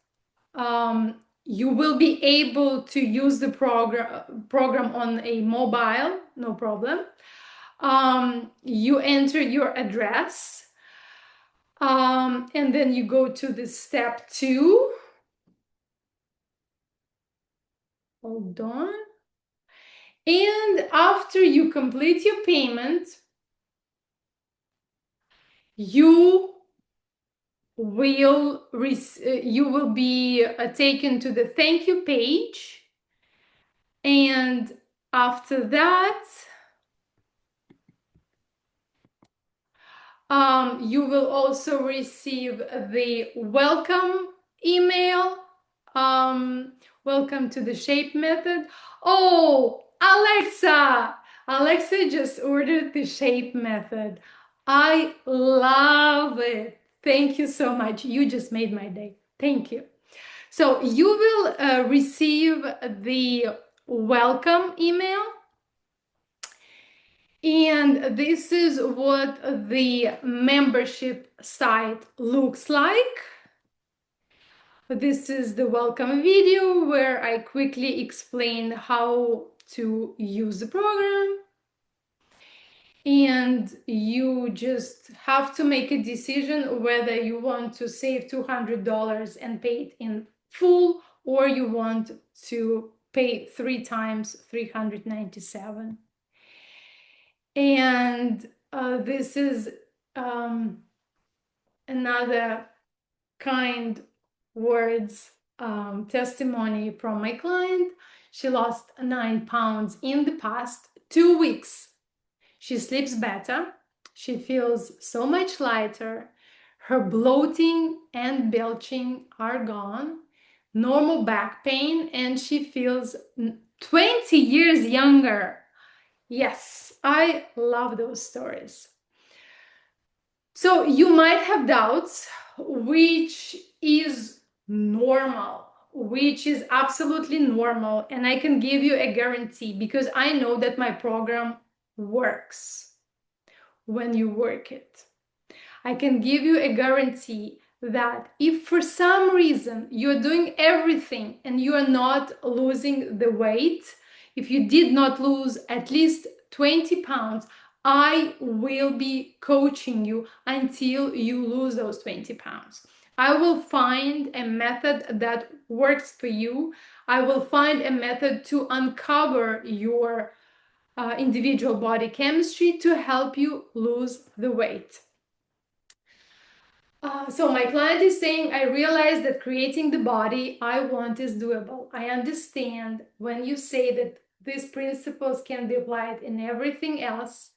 You will be able to use the program on a mobile, no problem. You enter your address. And then you go to the step 2. Hold on. And after you complete your payment, you will be taken to the thank you page. And after that, you will also receive the welcome email. Welcome to the shape method. Oh, Alexa just ordered the shape method. I love it. Thank you so much. You just made my day. Thank you. So you will receive the welcome email. And this is what the membership site looks like. This is the welcome video where I quickly explain how to use the program. And you just have to make a decision whether you want to save $200 and pay it in full, or you want to pay 3 times $397. And this is another kind words testimony from my client. She lost 9 pounds in the past 2 weeks. She sleeps better. She feels so much lighter. Her bloating and belching are gone. Normal back pain, and she feels 20 years younger. Yes, I love those stories. So you might have doubts, which is normal. which is absolutely normal, and I can give you a guarantee because I know that my program works when you work it. I can give you a guarantee that if for some reason you're doing everything and you are not losing the weight, if you did not lose at least 20 pounds, I will be coaching you until you lose those 20 pounds. I will find a method that works for you. I will find a method to uncover your individual body chemistry to help you lose the weight. So my client is saying, I realize that creating the body I want is doable. I understand when you say that these principles can be applied in everything else.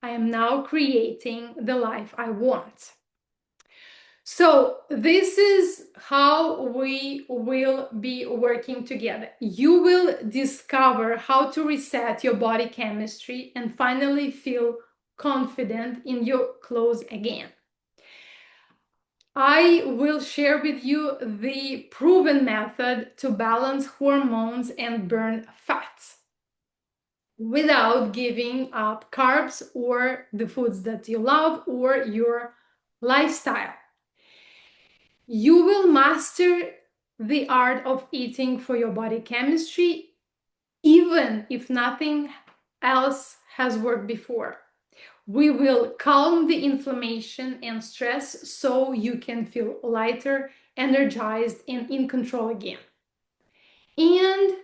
I am now creating the life I want. So this is how we will be working together. You will discover how to reset your body chemistry and finally feel confident in your clothes again. I will share with you the proven method to balance hormones and burn fats without giving up carbs or the foods that you love or your lifestyle. You will master the art of eating for your body chemistry, even if nothing else has worked before. We will calm the inflammation and stress so you can feel lighter, energized, and in control again. And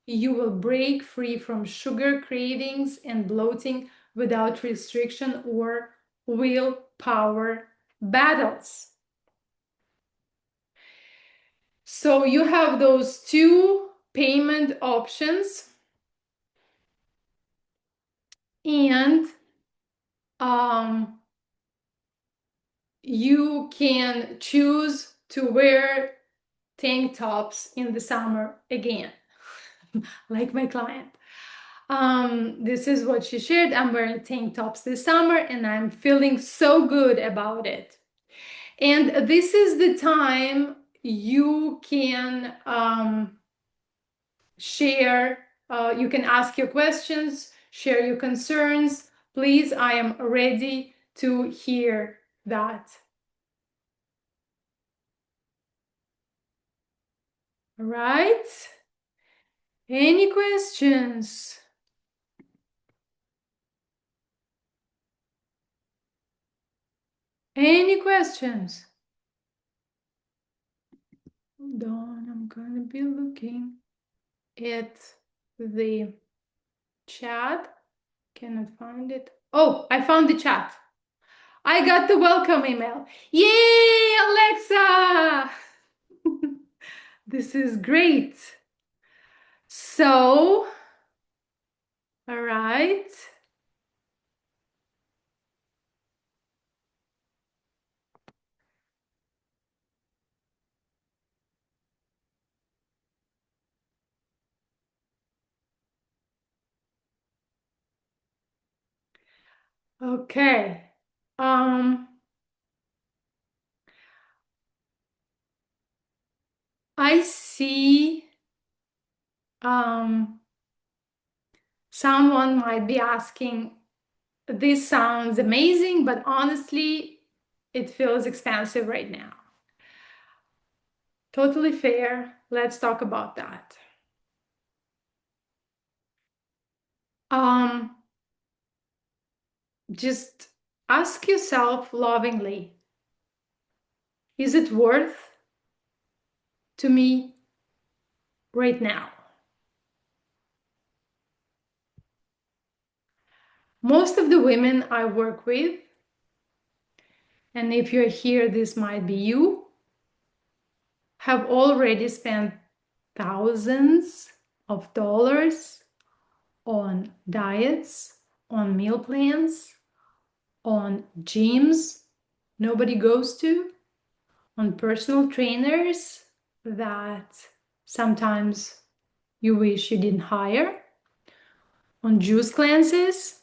you will break free from sugar cravings and bloating without restriction or willpower battles. So you have those two payment options, and you can choose to wear tank tops in the summer again, like my client. This is what she shared. I'm wearing tank tops this summer and I'm feeling so good about it. And this is the time you can share, you can ask your questions, share your concerns. Please, I am ready to hear that. All right. Any questions? Any questions? Hold on, I'm gonna be looking at the chat. Cannot find it. Oh, I found the chat. I got the welcome email. Yay, Alexa! This is great. So, all right. Okay. I see someone might be asking, this sounds amazing, but honestly, it feels expensive right now. Totally fair. Let's talk about that. Just ask yourself lovingly, is it worth to me right now? Most of the women I work with, and if you're here, this might be you, have already spent thousands of dollars on diets, on meal plans, on gyms nobody goes to, on personal trainers that sometimes you wish you didn't hire, on juice cleanses,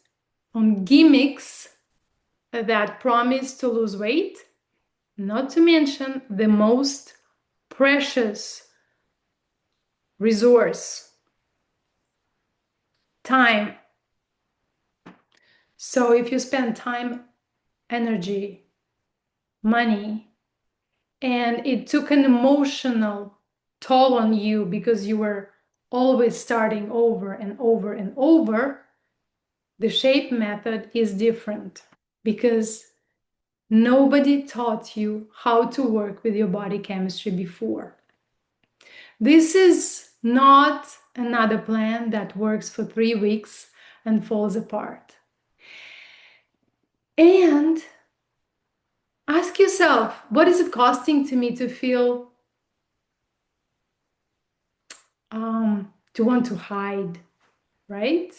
on gimmicks that promise to lose weight, not to mention the most precious resource, time. So if you spend time, energy, money, and it took an emotional toll on you because you were always starting over and over and over, the shape method is different because nobody taught you how to work with your body chemistry before. This is not another plan that works for 3 weeks and falls apart. And ask yourself, what is it costing to me to feel, to want to hide, right?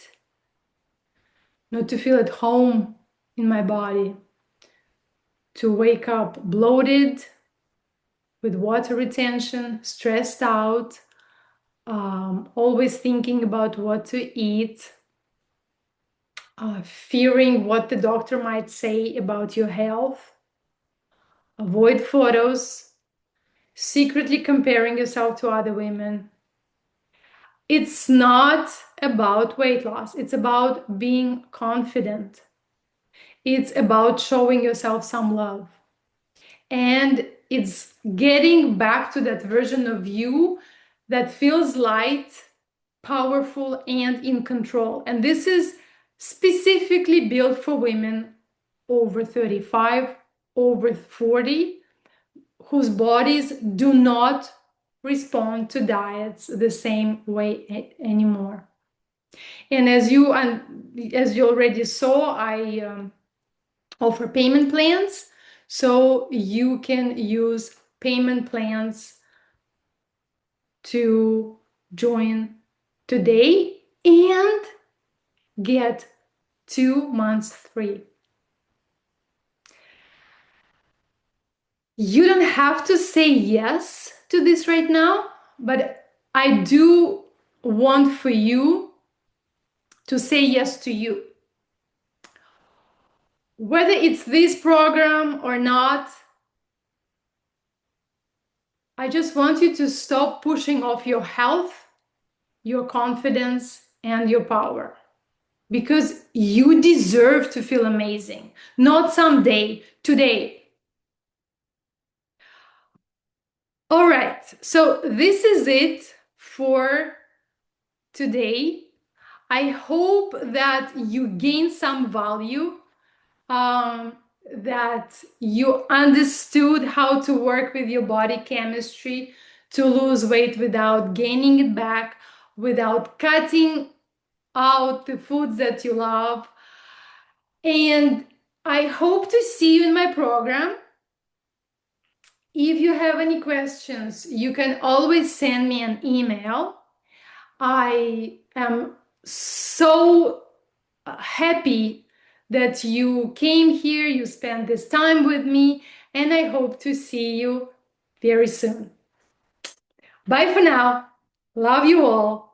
Not to feel at home in my body, to wake up bloated, with water retention, stressed out, always thinking about what to eat, fearing what the doctor might say about your health, avoid photos, secretly comparing yourself to other women. It's not about weight loss. It's about being confident. It's about showing yourself some love. And it's getting back to that version of you that feels light, powerful, and in control. And this is specifically built for women over 35, over 40, whose bodies do not respond to diets the same way anymore. And as you already saw, I offer payment plans, so you can use payment plans to join today and get 2 months free. You don't have to say yes to this right now, but I do want for you to say yes to you. Whether it's this program or not, I just want you to stop pushing off your health, your confidence, and your power. Because you deserve to feel amazing, not someday, today. All right, so this is it for today. I hope that you gain some value, that you understood how to work with your body chemistry to lose weight without gaining it back, without cutting out the foods that you love. And I hope to see you in my program. If you have any questions, you can always send me an email. I am so happy that you came here, you spent this time with me, and I hope to see you very soon. Bye for now. Love you all.